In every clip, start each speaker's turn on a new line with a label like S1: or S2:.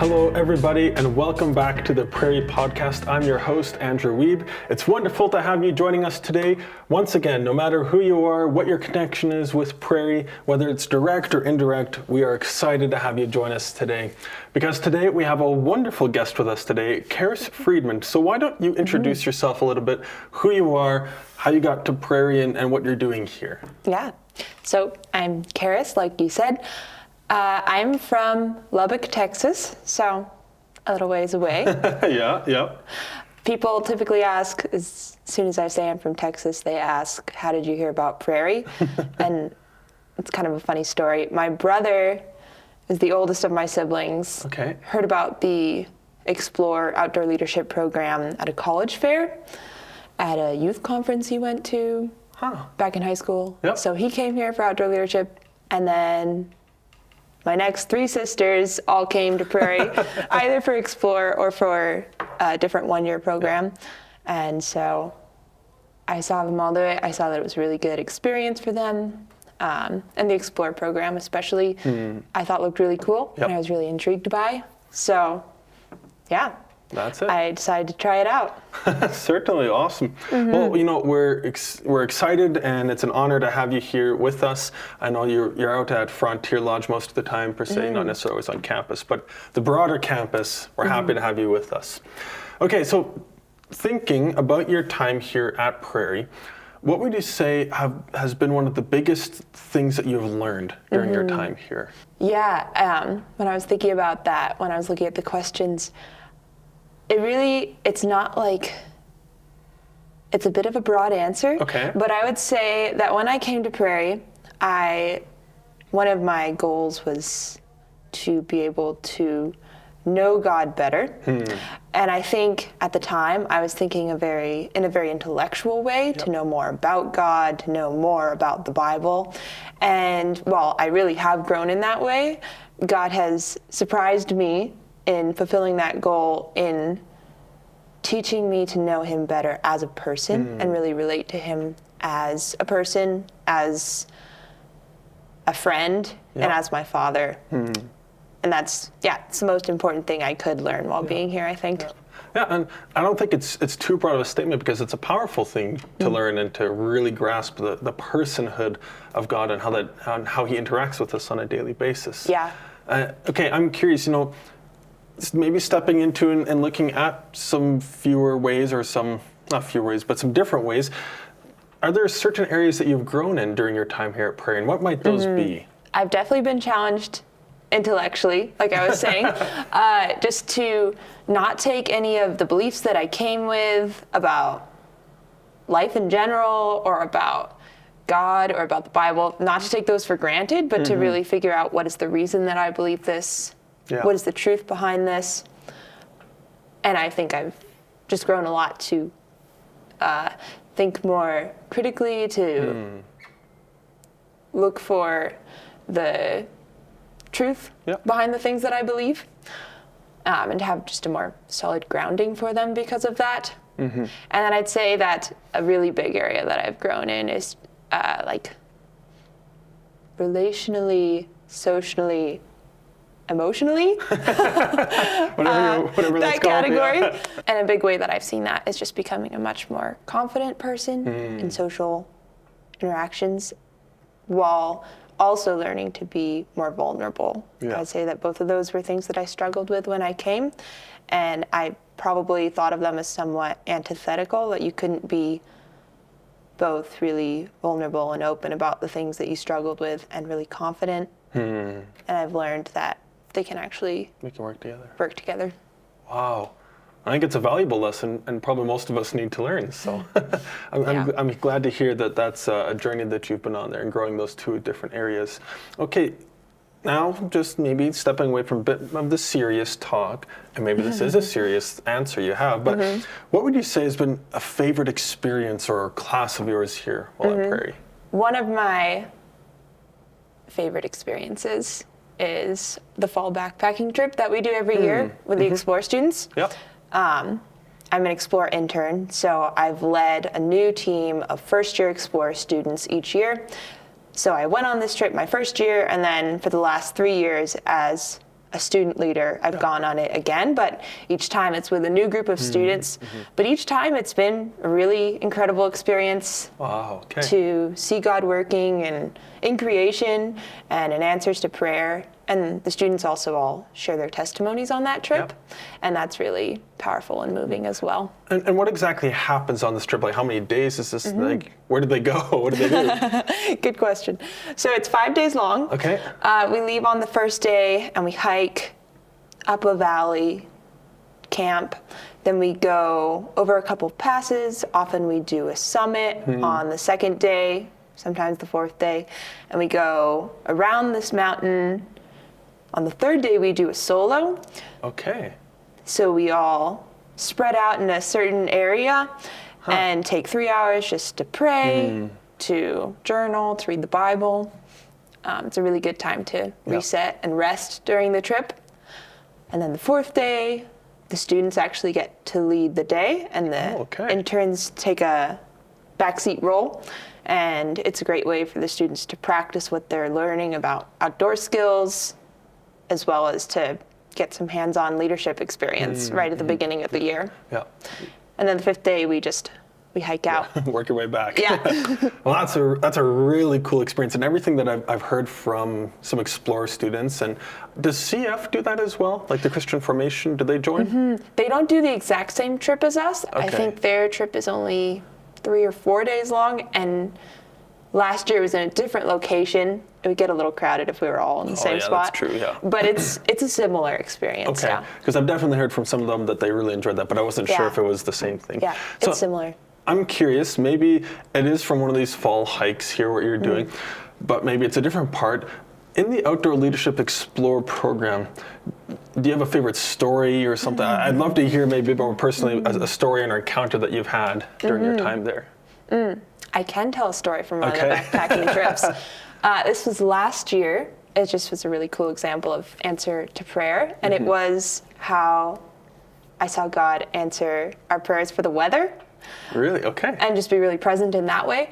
S1: Hello, everybody, and welcome back to the Prairie Podcast. I'm your host, Andrew Wiebe. It's wonderful to have you joining us today. Once again, no matter who you are, what your connection is with Prairie, whether it's direct or indirect, we are excited to have you join us today. Because today we have a wonderful guest with us today, Charis Freedman. So why don't you introduce yourself a little bit, who you are, how you got to Prairie, and what you're doing here.
S2: Yeah, so I'm Charis, like you said. I'm from Lubbock, Texas, so a little ways away.
S1: Yeah.
S2: People typically ask, as soon as I say I'm from Texas, they ask, how did you hear about Prairie? And it's kind of a funny story. My brother is the oldest of my siblings.
S1: Okay.
S2: Heard about the Explore Outdoor Leadership program at a college fair, at a youth conference he went to back in high school.
S1: Yep.
S2: So he came here for outdoor leadership, and then my next three sisters all came to Prairie, either for Explore or for a different one-year program. And so I saw them all do it. I saw that it was a really good experience for them. And the Explore program especially, I thought looked really cool, and I was really intrigued by. So, yeah.
S1: That's it.
S2: I decided to try it out.
S1: Certainly, awesome. Well, you know, we're excited, and it's an honor to have you here with us. I know you're out at Frontier Lodge most of the time, per se, not necessarily always on campus, but the broader campus, we're happy to have you with us. Okay, so thinking about your time here at Prairie, what would you say has been one of the biggest things that you've learned during your time here?
S2: Yeah, when I was thinking about that, when I was looking at the questions, it's not like, it's a bit of a broad answer.
S1: Okay.
S2: But I would say that when I came to Prairie, one of my goals was to be able to know God better. And I think at the time I was thinking in a very intellectual way, to know more about God, to know more about the Bible. And while I really have grown in that way, God has surprised me in fulfilling that goal, in teaching me to know him better as a person and really relate to him as a person, as a friend, and as my father. And it's the most important thing I could learn while being here, I think.
S1: Yeah, and I don't think it's too broad of a statement, because it's a powerful thing to learn and to really grasp the personhood of God and how he interacts with us on a daily basis.
S2: Yeah.
S1: Okay, I'm curious, maybe stepping into and looking at some fewer ways, or not fewer ways, but some different ways. Are there certain areas that you've grown in during your time here at Prairie, and what might those be?
S2: I've definitely been challenged intellectually, like I was saying, just to not take any of the beliefs that I came with about life in general, or about God, or about the Bible, not to take those for granted, but to really figure out what is the reason that I believe this.
S1: Yeah.
S2: What is the truth behind this? And I think I've just grown a lot to think more critically, to look for the truth behind the things that I believe, and to have just a more solid grounding for them because of that. And then I'd say that a really big area that I've grown in is like relationally, socially, emotionally,
S1: whatever that's
S2: that category.
S1: called,
S2: And a big way that I've seen that is just becoming a much more confident person in social interactions, while also learning to be more vulnerable. I'd say that both of those were things that I struggled with when I came, and I probably thought of them as somewhat antithetical, that you couldn't be both really vulnerable and open about the things that you struggled with and really confident. And I've learned that they can actually
S1: work together. Wow. I think it's a valuable lesson, and probably most of us need to learn. So I'm glad to hear that that's a journey that you've been on there, and growing those two different areas. Okay, now just maybe stepping away from a bit of the serious talk, and maybe this is a serious answer you have, but what would you say has been a favorite experience or class of yours here while at Prairie? One
S2: of my favorite experiences is the fall backpacking trip that we do every year with the Explore students.
S1: Yep.
S2: I'm an Explore Intern, so I've led a new team of first-year Explore students each year. So I went on this trip my first year, and then for the last 3 years as a student leader, I've gone on it again, but each time it's with a new group of students. But each time it's been a really incredible experience.
S1: Wow, okay.
S2: To see God working and in creation and in answers to prayer. And the students also all share their testimonies on that trip. And that's really powerful and moving as well.
S1: And what exactly happens on this trip? Like, how many days is this? Like, where did they go? What did they do?
S2: Good question. So it's 5 days long.
S1: Okay.
S2: We leave on the first day and we hike up a valley, camp. Then we go over a couple of passes. Often we do a summit on the second day, sometimes the fourth day. And we go around this mountain. On the third day, we do a solo.
S1: Okay.
S2: So we all spread out in a certain area and take 3 hours just to pray, to journal, to read the Bible. It's a really good time to reset and rest during the trip. And then the fourth day, the students actually get to lead the day, and the interns take a backseat role. And it's a great way for the students to practice what they're learning about outdoor skills, as well as to get some hands-on leadership experience right at the beginning of the year.
S1: Yeah.
S2: And then the fifth day, we hike out.
S1: Work your way back.
S2: Yeah.
S1: Well, that's a really cool experience, and everything that I've heard from some Explore students. And does CF do that as well? Like the Christian Formation, do they join?
S2: They don't do the exact same trip as us. I think their trip is only 3 or 4 days long, and last year it was in a different location. It would get a little crowded if we were all in the same spot.
S1: That's true, yeah.
S2: But it's a similar experience.
S1: Okay, because I've definitely heard from some of them that they really enjoyed that, but I wasn't sure if it was the same thing.
S2: Yeah,
S1: so
S2: it's similar.
S1: I'm curious, maybe it is from one of these fall hikes here, what you're doing, but maybe it's a different part. In the Outdoor Leadership Explore program, do you have a favorite story or something? I'd love to hear maybe more personally a story or encounter that you've had during your time there.
S2: I can tell a story from one of the backpacking trips. This was last year. It just was a really cool example of answer to prayer. And it was how I saw God answer our prayers for the weather.
S1: Really? Okay.
S2: And just be really present in that way.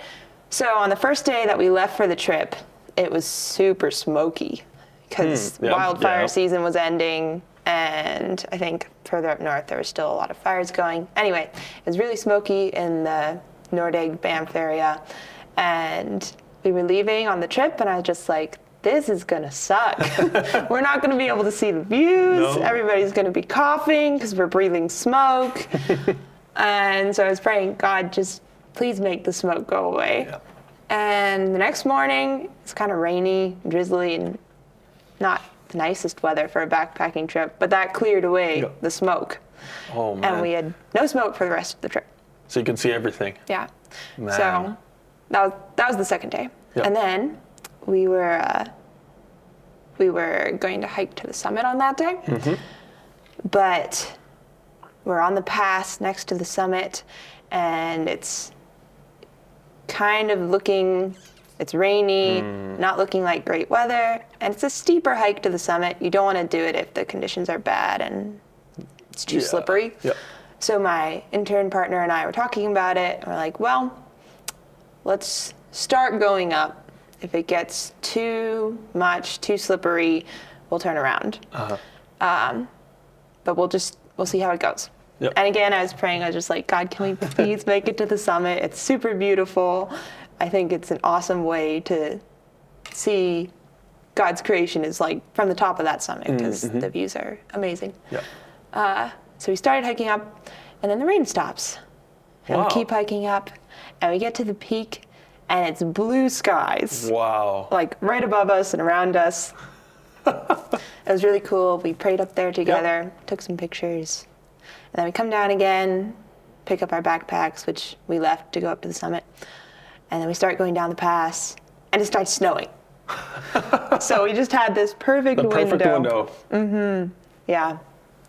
S2: So on the first day that we left for the trip, it was super smoky because wildfire season was ending. And I think further up north, there was still a lot of fires going. Anyway, it was really smoky in the Nordegg, Banff area. And we were leaving on the trip, and I was just like, this is gonna suck. We're not gonna be able to see the views. Everybody's gonna be coughing because we're breathing smoke. And so I was praying, God, just please make the smoke go away. Yeah. And the next morning, it's kind of rainy, drizzly, and not the nicest weather for a backpacking trip, but that cleared away the smoke.
S1: Oh, man.
S2: And we had no smoke for the rest of the trip.
S1: So you can see everything.
S2: Yeah.
S1: Man.
S2: So that was the second day.
S1: Yep.
S2: And then we were going to hike to the summit on that day. But we're on the pass next to the summit, and it's kind of it's rainy, not looking like great weather, and it's a steeper hike to the summit. You don't want to do it if the conditions are bad and it's too slippery.
S1: Yep.
S2: So my intern partner and I were talking about it, and we're like, well, let's start going up. If it gets too much, too slippery, we'll turn around. But we'll see how it goes.
S1: Yep.
S2: And again, I was praying, I was just like, God, can we please make it to the summit? It's super beautiful. I think it's an awesome way to see God's creation is like from the top of that summit, because the views are amazing.
S1: Yeah.
S2: So we started hiking up, and then the rain stops. And we keep hiking up, and we get to the peak, and it's blue skies.
S1: Wow.
S2: Like right above us and around us. It was really cool. We prayed up there together, took some pictures. And then we come down again, pick up our backpacks, which we left to go up to the summit. And then we start going down the pass, and it starts snowing. So we just had this perfect window.
S1: The perfect window.
S2: Yeah.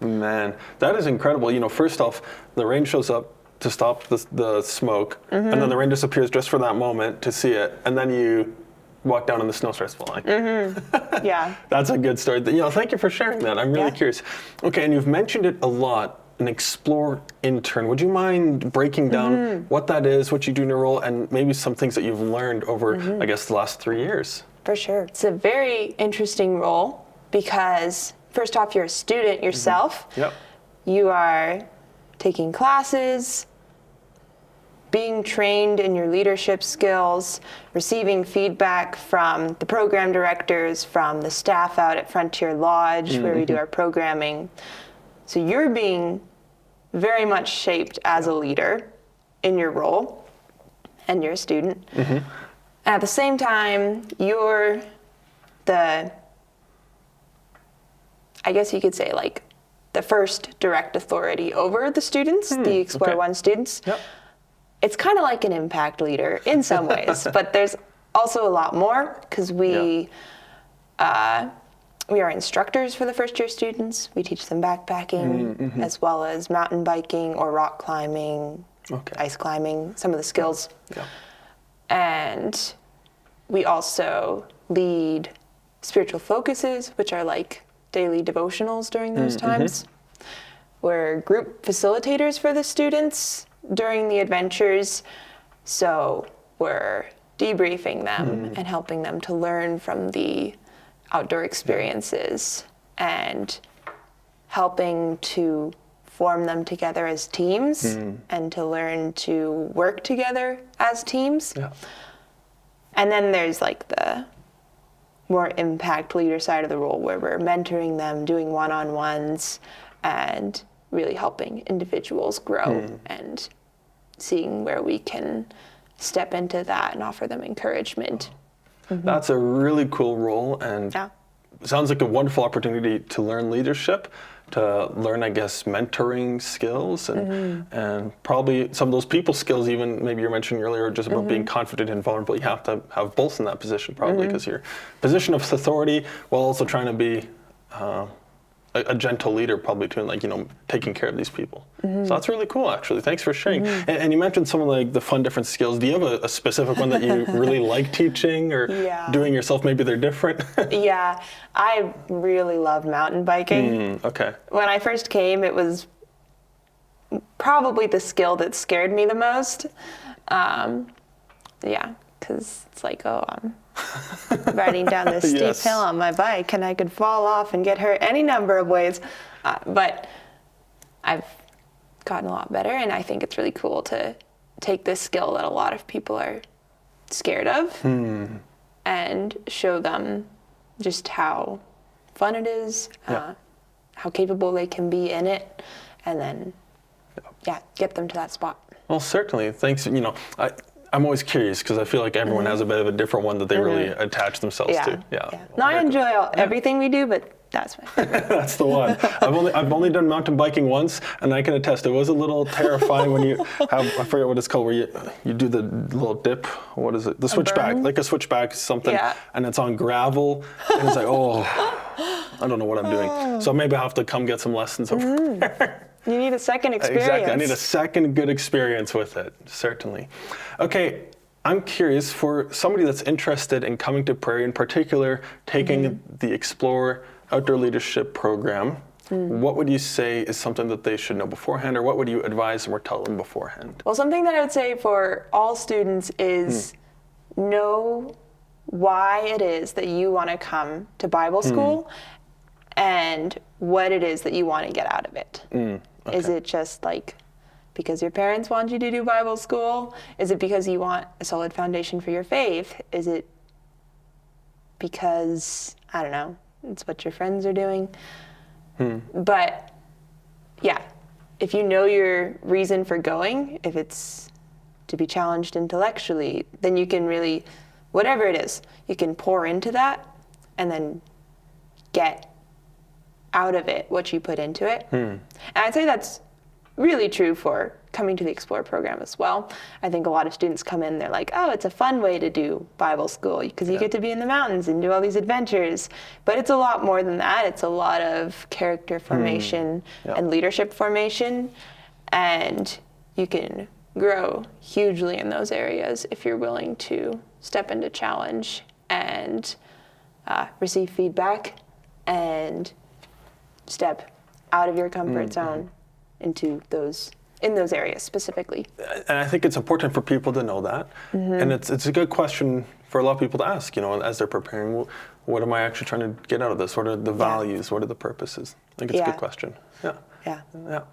S1: Man, that is incredible. You know, first off, the rain shows up to stop the smoke, and then the rain disappears just for that moment to see it, and then you walk down and the snow starts falling.
S2: Yeah.
S1: That's a good story. You know, thank you for sharing that. I'm really curious. Okay, and you've mentioned it a lot, an Explore Intern. Would you mind breaking down what that is, what you do in your role, and maybe some things that you've learned over, I guess, the last 3 years?
S2: For sure. It's a very interesting role because first off, you're a student yourself.
S1: Yep.
S2: You are taking classes, being trained in your leadership skills, receiving feedback from the program directors, from the staff out at Frontier Lodge, where we do our programming. So you're being very much shaped as a leader in your role, and you're a student. At the same time, you're the, I guess you could say, like, the first direct authority over the students, the Explore One students.
S1: Yep.
S2: It's kind of like an impact leader in some ways, but there's also a lot more, because we are instructors for the first year students. We teach them backpacking, as well as mountain biking or rock climbing, ice climbing, some of the skills.
S1: Yeah.
S2: And we also lead spiritual focuses, which are like daily devotionals during those times. We're group facilitators for the students during the adventures. So we're debriefing them and helping them to learn from the outdoor experiences and helping to form them together as teams and to learn to work together as teams.
S1: Yeah.
S2: And then there's like the more impact leader side of the role, where we're mentoring them, doing one-on-ones, and really helping individuals grow and seeing where we can step into that and offer them encouragement.
S1: That's a really cool role, and sounds like a wonderful opportunity to learn leadership, to learn, I guess, mentoring skills, and probably some of those people skills, even maybe you were mentioning earlier, just about being confident and vulnerable. You have to have both in that position, probably, because you're position of authority while also trying to be a gentle leader, probably too, and like, taking care of these people. So that's really cool, actually. Thanks for sharing. And you mentioned some of like the fun different skills. Do you have a specific one that you really like teaching or doing yourself? Maybe they're different.
S2: Yeah, I really love mountain biking.
S1: Okay.
S2: When I first came, it was probably the skill that scared me the most. Because it's like, I'm riding down this steep hill on my bike and I could fall off and get hurt any number of ways. But I've gotten a lot better, and I think it's really cool to take this skill that a lot of people are scared of and show them just how fun it is, how capable they can be in it, and then get them to that spot.
S1: Well, certainly. Thanks. I'm always curious because I feel like everyone has a bit of a different one that they really attach themselves to.
S2: No, I enjoy everything we do, but that's my favorite.
S1: That's the one. I've only done mountain biking once, and I can attest it was a little terrifying when you have, I forget what it's called, where you do the little dip. What is it? The switchback, like a switchback something, and it's on gravel, and it's like, I don't know what I'm doing. So maybe I'll have to come get some lessons over there.
S2: You need a second experience.
S1: Exactly. I need a second good experience with it, certainly. Okay, I'm curious, for somebody that's interested in coming to Prairie, in particular, taking the Explore Outdoor Leadership Program, what would you say is something that they should know beforehand, or what would you advise them or tell them beforehand?
S2: Well, something that I would say for all students is know why it is that you want to come to Bible school and what it is that you want to get out of it. Okay. Is it just like because your parents want you to do Bible school? Is it because you want a solid foundation for your faith? Is it because, I don't know, it's what your friends are doing? But if you know your reason for going, if it's to be challenged intellectually, then you can really, whatever it is, you can pour into that and then get out of it what you put into it. And I'd say that's really true for coming to the Explore program as well. I think a lot of students come in, they're like, oh, it's a fun way to do Bible school because you get to be in the mountains and do all these adventures. But it's a lot more than that. It's a lot of character formation and leadership formation. And you can grow hugely in those areas if you're willing to step into challenge and receive feedback and step out of your comfort zone into in those areas specifically.
S1: And I think it's important for people to know that. And it's a good question for a lot of people to ask, as they're preparing, what am I actually trying to get out of this? What are the values? What are the purposes? I think it's a good question. Yeah,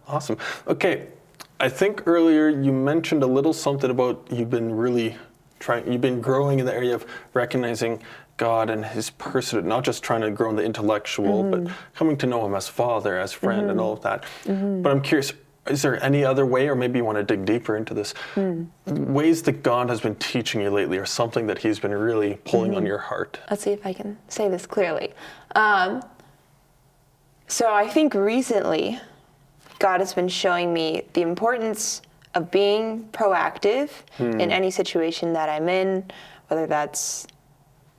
S1: awesome. Okay, I think earlier you mentioned a little something about you've been growing in the area of recognizing God and his person, not just trying to grow in the intellectual, but coming to know him as father, as friend, and all of that. But I'm curious, is there any other way, or maybe you want to dig deeper into this, ways that God has been teaching you lately, or something that he's been really pulling on your heart?
S2: Let's see if I can say this clearly. So I think recently, God has been showing me the importance of being proactive in any situation that I'm in, whether that's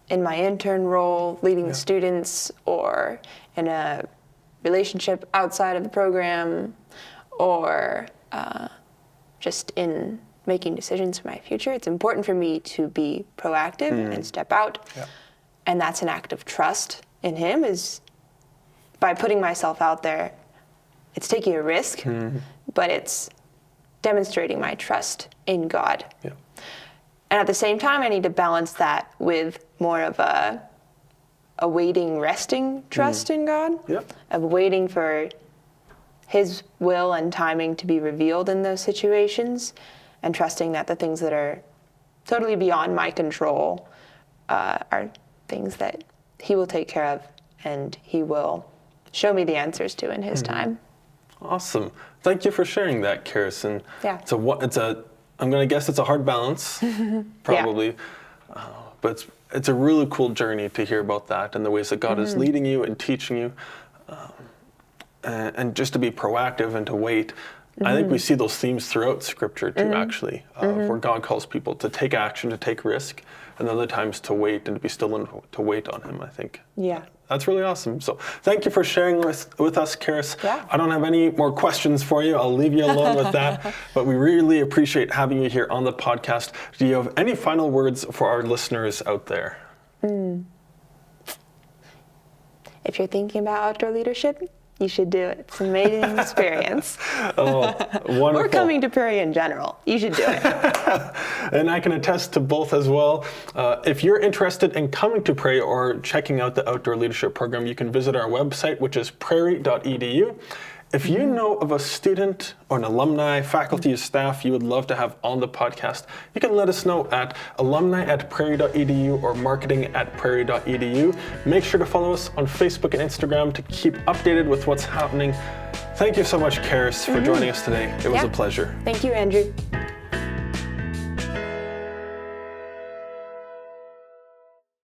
S2: in my intern role, leading students, or in a relationship outside of the program, or just in making decisions for my future. It's important for me to be proactive and step out. And that's an act of trust in him, is by putting myself out there. It's taking a risk, but it's demonstrating my trust in God. And at the same time, I need to balance that with more of a waiting, resting trust in God, of waiting for his will and timing to be revealed in those situations, and trusting that the things that are totally beyond my control are things that he will take care of, and he will show me the answers to in his time.
S1: Awesome. Thank you for sharing that, Charis. And I'm going to guess it's a hard balance, probably. But it's a really cool journey to hear about that and the ways that God is leading you and teaching you. And just to be proactive and to wait. I think we see those themes throughout Scripture too, actually, where God calls people to take action, to take risk, and other times to wait and to be still and to wait on him, I think. That's really awesome. So thank you for sharing with us, Charis. I don't have any more questions for you. I'll leave you alone with that. But we really appreciate having you here on the podcast. Do you have any final words for our listeners out there?
S2: If you're thinking about outdoor leadership, you should do it. It's an amazing experience.
S1: Wonderful.
S2: Or coming to Prairie in general. You should do it.
S1: And I can attest to both as well. If you're interested in coming to Prairie or checking out the Outdoor Leadership Program, you can visit our website, which is prairie.edu. If you know of a student or an alumni, faculty, or staff you would love to have on the podcast, you can let us know at alumni@prairie.edu or marketing@prairie.edu. Make sure to follow us on Facebook and Instagram to keep updated with what's happening. Thank you so much, Charis, for joining us today. It was a pleasure.
S2: Thank you, Andrew.